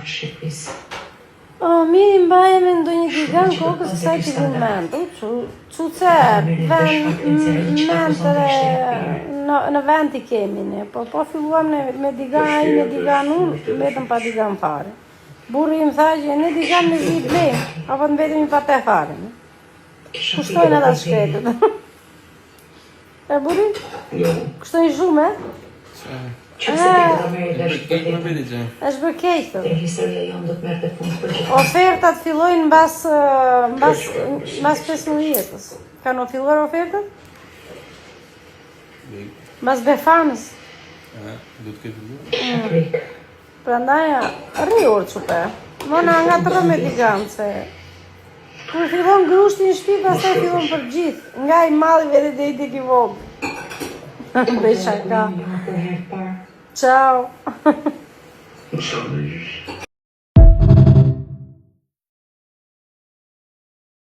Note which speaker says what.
Speaker 1: Shqipërisë.
Speaker 2: Mi mbajem me ndonjë gigant kokës kësaj që vjen mend. Çuçe, në vend i kemi ne, po filluam me digan, me digan unë, vetëm pa digan fare. Burri im tha që ne digan me zi blem, apo të vetëm pa te fare. Kushtojnë edhe shkretët. E burri?
Speaker 3: Jo.
Speaker 2: Kushtojnë shumë, e?
Speaker 1: Qëse ti do merret
Speaker 2: është bërë keq të.
Speaker 1: historia jonë do të merrte fund për gjithë.
Speaker 2: Ofertat fillojnë mbas 15 jetës. Kanë filluar ofertat? Mbas Befanës.
Speaker 3: Do të ketë filluar?
Speaker 1: Afrik.
Speaker 2: Prandaj rriur çupe. Mona nga të me digant se kur fillon grushti në shtëpi, pastaj fillon për gjithë, nga i madh vetë deri tek i vogël. Bëj shaka.
Speaker 1: Një herë parë.
Speaker 2: Ciao.
Speaker 3: Sa më